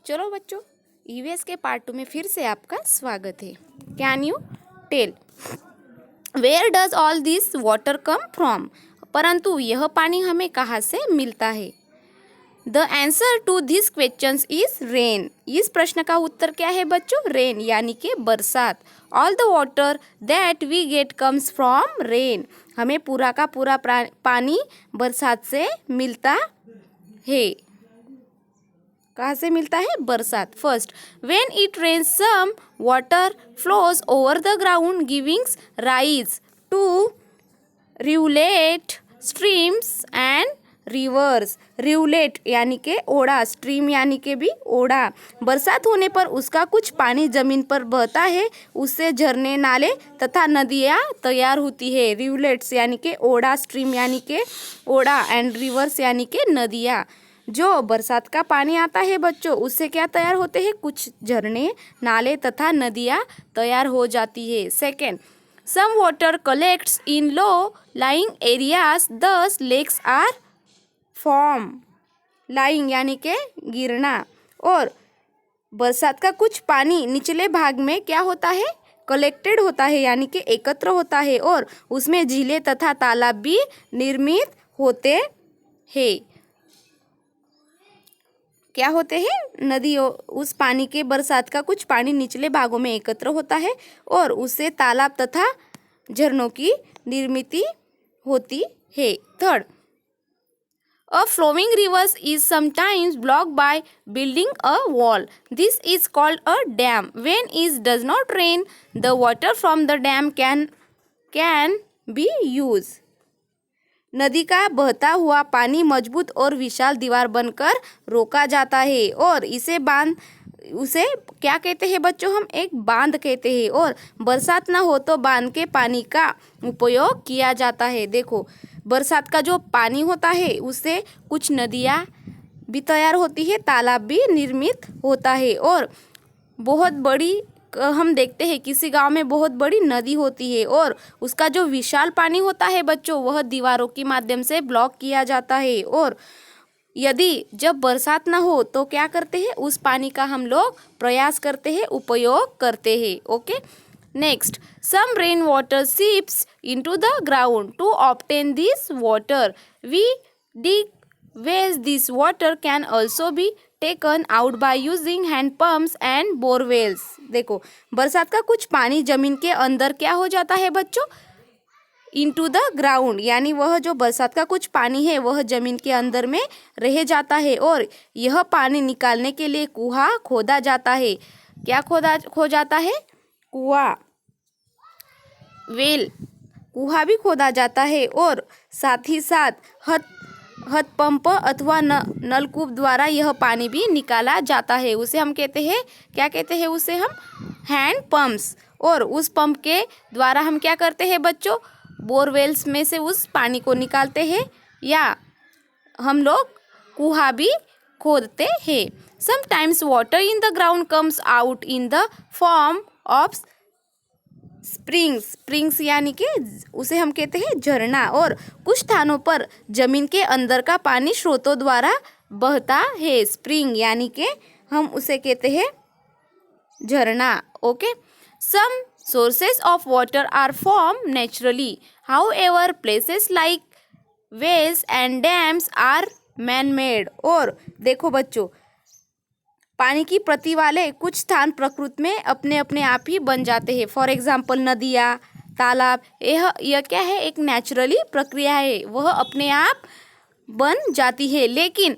चलो बच्चों, ईवीएस के पार्ट 2 में फिर से आपका स्वागत है। Can you tell where does all this water come from? परंतु यह पानी हमें कहाँ से मिलता है? The answer to this questions is rain. इस प्रश्न का उत्तर क्या है बच्चों? रेन यानी कि बरसात। All the water that we get comes from rain. हमें पूरा का पूरा पानी बरसात से मिलता है। कहाँ से मिलता है? बरसात। First, when it rains some water flows over the ground giving rise to rivulet, streams and rivers. Rivulet यानी के ओढ़ा, स्ट्रीम यानी के भी ओढ़ा। बरसात होने पर उसका कुछ पानी जमीन पर बहता है, उससे झरने, नाले तथा नदियाँ तैयार होती है। रिवलेट्स यानी के ओढ़ा, स्ट्रीम यानी के ओढ़ा एंड रिवर्स यानी के नदियाँ। जो बरसात का पानी आता है बच्चों, उससे क्या तैयार होते हैं? कुछ झरने, नाले तथा नदियाँ तैयार हो जाती है। Second, some water collects in low lying areas, thus lakes are form. Lying यानी के गिरना, और बरसात का कुछ पानी निचले भाग में क्या होता है? कलेक्टेड होता है यानी कि एकत्र होता है, और उसमें झीलें तथा तालाब भी निर्मित होते हैं। क्या होते हैं? नदियों, उस पानी के, बरसात का कुछ पानी निचले भागों में एकत्र होता है और उससे तालाब तथा झरनों की निर्मित होती है। Third, a flowing river is sometimes blocked by building a wall. This is called a dam. When it does not rain, the water from the dam can be used. नदी का बहता हुआ पानी मजबूत और विशाल दीवार बनकर रोका जाता है, और उसे क्या कहते हैं बच्चों? हम एक बांध कहते हैं। और बरसात ना हो तो बांध के पानी का उपयोग किया जाता है। देखो, बरसात का जो पानी होता है उससे कुछ नदियाँ भी तैयार होती है, तालाब भी निर्मित होता है, और बहुत बड़ी, हम देखते हैं किसी गांव में बहुत बड़ी नदी होती है, और उसका जो विशाल पानी होता है बच्चों, वह दीवारों के माध्यम से ब्लॉक किया जाता है। और यदि जब बरसात ना हो तो क्या करते हैं? उस पानी का हम लोग प्रयास करते हैं, उपयोग करते हैं। Okay, next, some rain water seeps into the ground. To obtain this water we dig wells. This water can also be taken out by using hand pumps and borewells. देखो, बरसात का कुछ पानी जमीन के अंदर क्या हो जाता है बच्चों? इनटू द ग्राउंड, यानी वह जो बरसात का कुछ पानी है वह जमीन के अंदर में रह जाता है, और यह पानी निकालने के लिए कुआं खोदा जाता है। क्या खो जाता है? कुआं, वेल, कुआं भी खोदा जाता है, और साथ ही साथ हाथ पंप अथवा नलकूप द्वारा यह पानी भी निकाला जाता है। उसे हम कहते हैं, क्या कहते हैं उसे हम? Hand pumps. और उस पंप के द्वारा हम क्या करते हैं बच्चों? बोरवेल्स में से उस पानी को निकालते हैं, या हम लोग कुआं भी खोदते हैं। Sometimes water in the ground comes out in the form of springs. Springs यानी कि उसे हम कहते हैं झरना, और कुछ स्थानों पर जमीन के अंदर का पानी स्रोतों द्वारा बहता है। स्प्रिंग यानी कि हम उसे कहते हैं झरना। Okay, some sources of water are formed naturally. However, places like wells and dams are man-made. और देखो बच्चों, पानी की प्रति वाले कुछ स्थान प्रकृति में अपने अपने आप ही बन जाते हैं। फॉर एग्जाम्पल नदियाँ, तालाब, यह क्या है? एक नेचुरली प्रक्रिया है, वह अपने आप बन जाती है। लेकिन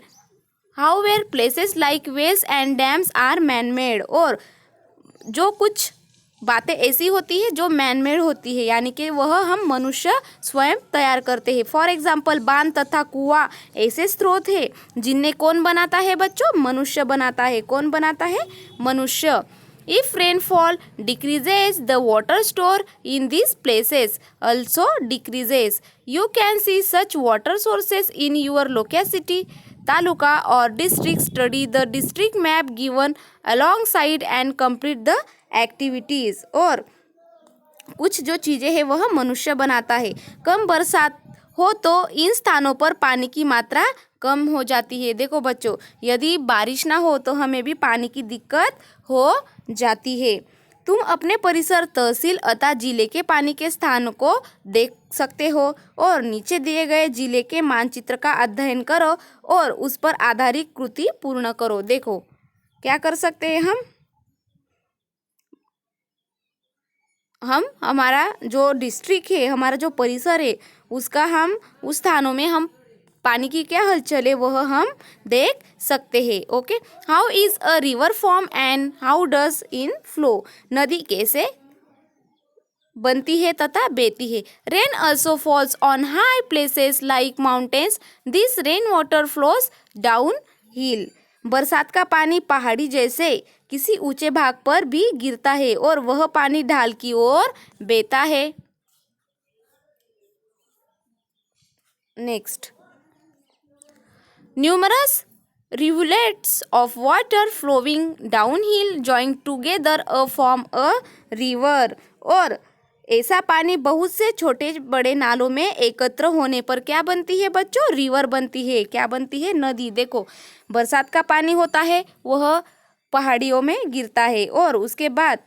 however, places like wells and dams are man-made. और जो कुछ बातें ऐसी होती है जो मैनमेड होती है, यानी कि वह हम मनुष्य स्वयं तैयार करते हैं। फॉर एग्जाम्पल बांध तथा कुआं ऐसे स्रोत है जिन्हें कौन बनाता है बच्चों? मनुष्य बनाता है। कौन बनाता है? मनुष्य। If rainfall decreases, the water store in this places also decreases. You can see such water sources in your locality, taluka और district. Study the district map given alongside and complete the activities. और कुछ जो चीज़ें हैं वह मनुष्य बनाता है। कम बरसात हो तो इन स्थानों पर पानी की मात्रा कम हो जाती है। देखो बच्चों, यदि बारिश ना हो तो हमें भी पानी की दिक्कत हो जाती है। तुम अपने परिसर, तहसील अतः जिले के पानी के स्थानों को देख सकते हो और नीचे दिए गए जिले के मानचित्र का अध्ययन करो और उस पर आधारित कृति पूर्ण करो। देखो क्या कर सकते हैं हम हमारा जो डिस्ट्रिक्ट है, हमारा जो परिसर है, उसका हम उस स्थानों में हम पानी की क्या हलचल है वह हम देख सकते हैं। Okay, how is a river form and how does in flow. नदी कैसे बनती है तथा बहती है। Rain also falls on high places like mountains, this rain water flows down hill. बरसात का पानी पहाड़ी जैसे किसी ऊंचे भाग पर भी गिरता है और वह पानी ढाल की ओर बहता है। Next, numerous rivulets of water flowing downhill join together form a river। और ऐसा पानी बहुत से छोटे बड़े नालों में एकत्र होने पर क्या बनती है बच्चों? रिवर बनती है। क्या बनती है? नदी। देखो, बरसात का पानी होता है वह पहाड़ियों में गिरता है और उसके बाद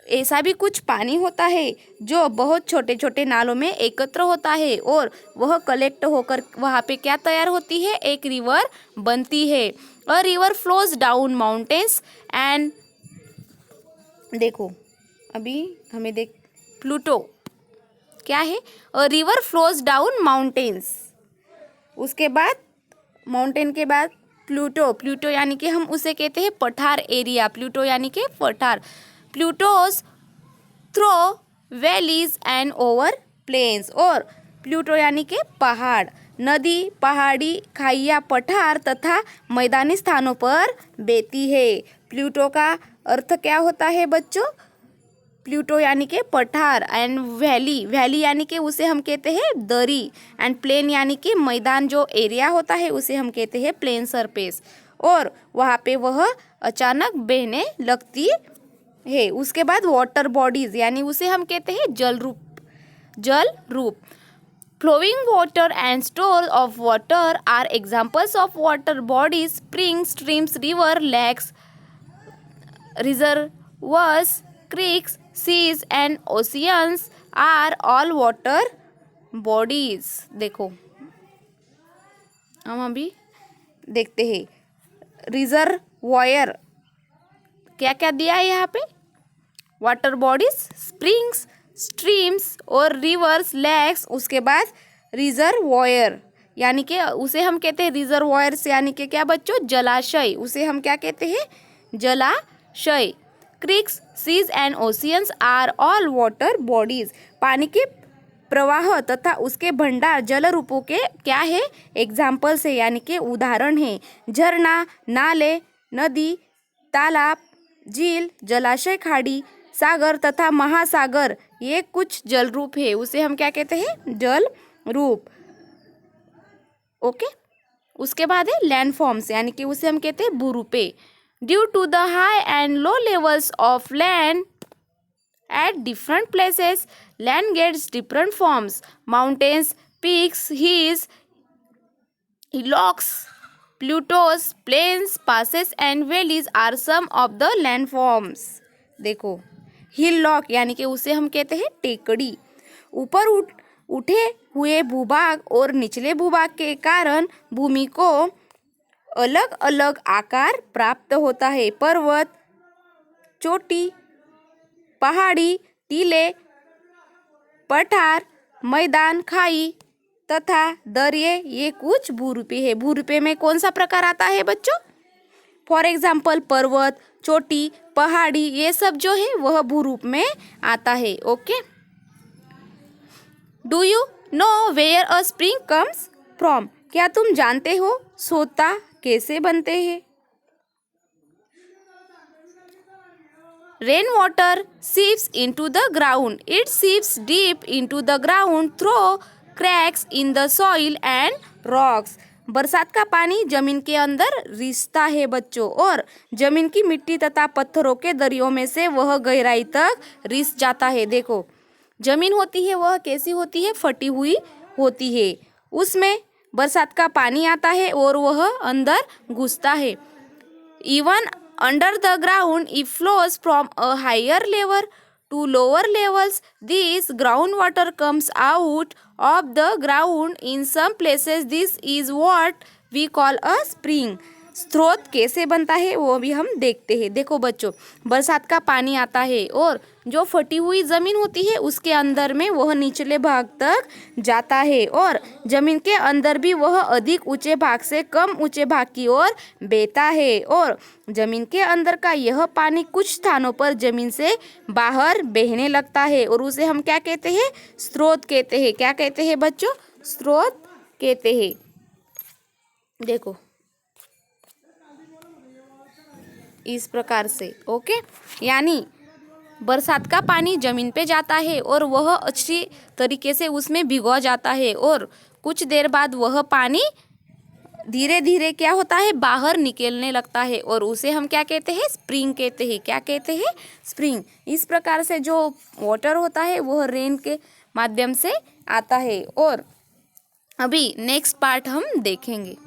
ऐसा भी कुछ पानी होता है जो बहुत छोटे छोटे नालों में एकत्र होता है और वह कलेक्ट होकर वहाँ पे क्या तैयार होती है? एक रिवर बनती है। A river flows down mountains and, देखो अभी हमें देख, प्लूटो क्या है? A river flows down mountains, उसके बाद माउंटेन के बाद प्लूटो। प्लूटो यानी कि हम उसे कहते हैं पठार एरिया। प्लूटो यानी कि पठार। Plateaus through valleys and over plains. और प्लूटो यानी कि पहाड़। नदी पहाड़ी, खाइया, पठार तथा मैदानी स्थानों पर बहती है। प्लूटो का अर्थ क्या होता है बच्चों? प्लूटो यानी कि पठार एंड वैली, वैली यानी कि उसे हम कहते हैं दरी, एंड प्लेन यानी कि मैदान, जो एरिया होता है उसे हम कहते हैं प्लेन सरफेस। और वहाँ पे वह अचानक बहने लगती है। उसके बाद वाटर बॉडीज यानी उसे हम कहते हैं जल रूप। जल रूप, flowing water and store of water are examples of water bodies. Spring, streams, river, lakes, reservoirs, creeks, seas and oceans are all water bodies। देखो हम अभी देखते हैं रिजर्वायर क्या क्या दिया है यहाँ पे? वाटर बॉडीज, स्प्रिंग्स, स्ट्रीम्स और रिवर्स, लेक्स। उसके बाद रिजर्वायर यानी कि उसे हम कहते हैं रिजर्वायर्स यानी कि क्या बच्चों? जलाशय। उसे हम क्या कहते हैं? जलाशय। Creeks, seas and oceans are all water bodies. पानी के प्रवाह तथा उसके भंडार जल रूपों के क्या है? एग्जाम्पल्स है यानी कि उदाहरण है। झरना, नाले, नदी, तालाब, झील, जलाशय, खाड़ी, सागर तथा महासागर, ये कुछ जल रूप है। उसे हम क्या कहते हैं? जल रूप। ओके, उसके बाद है लैंड फॉर्म्स यानी कि उसे हम कहते हैं भूरूपे। Due to the high and low levels of land at different places, land gets different forms. Mountains, peaks, hills, hillocks, plateaus, plains, passes and valleys are some of the land forms। देखो, hillock यानी कि उसे हम कहते हैं टेकड़ी। ऊपर उठे हुए भूभाग और निचले भूभाग के कारण भूमि को अलग अलग आकार प्राप्त होता है। पर्वत, चोटी, पहाड़ी, टीले, पठार, मैदान, खाई तथा दरिये, ये कुछ भूरूपे है। भूरूपे में कौन सा प्रकार आता है बच्चों? फॉर एग्जाम्पल पर्वत, चोटी, पहाड़ी, ये सब जो है वह भूरूप में आता है। Okay, do you know where a spring comes from. क्या तुम जानते हो सोता कैसे बनते हैं? Rain water seeps into the ground, it seeps deep into the ground through cracks in the soil and rocks. बरसात का पानी जमीन के अंदर रिसता है बच्चों और जमीन की मिट्टी तथा पत्थरों के दरियों में से वह गहराई तक रिस जाता है। देखो, जमीन होती है वह कैसी होती है? फटी हुई होती है, उसमें बरसात का पानी आता है और वह अंदर घुसता है। Even under the ground, it flows from a higher level to lower levels. This groundwater comes out of the ground. In some places, this is what we call a spring. स्रोत कैसे बनता है वो भी हम देखते हैं। देखो बच्चों, बरसात का पानी आता है और जो फटी हुई ज़मीन होती है उसके अंदर में वह निचले भाग तक जाता है और ज़मीन के अंदर भी वह अधिक ऊंचे भाग से कम ऊंचे भाग की ओर बहता है और ज़मीन के अंदर का यह पानी कुछ स्थानों पर ज़मीन से बाहर बहने लगता है और उसे हम क्या कहते हैं? स्रोत कहते हैं। क्या कहते हैं बच्चों? स्रोत कहते हैं। देखो इस प्रकार से, ओके, यानी बरसात का पानी ज़मीन पे जाता है और वह अच्छी तरीके से उसमें भिगो जाता है और कुछ देर बाद वह पानी धीरे धीरे क्या होता है? बाहर निकलने लगता है और उसे हम क्या कहते हैं? स्प्रिंग कहते हैं। क्या कहते हैं? स्प्रिंग। इस प्रकार से जो वाटर होता है वह रेन के माध्यम से आता है और अभी नेक्स्ट पार्ट हम देखेंगे।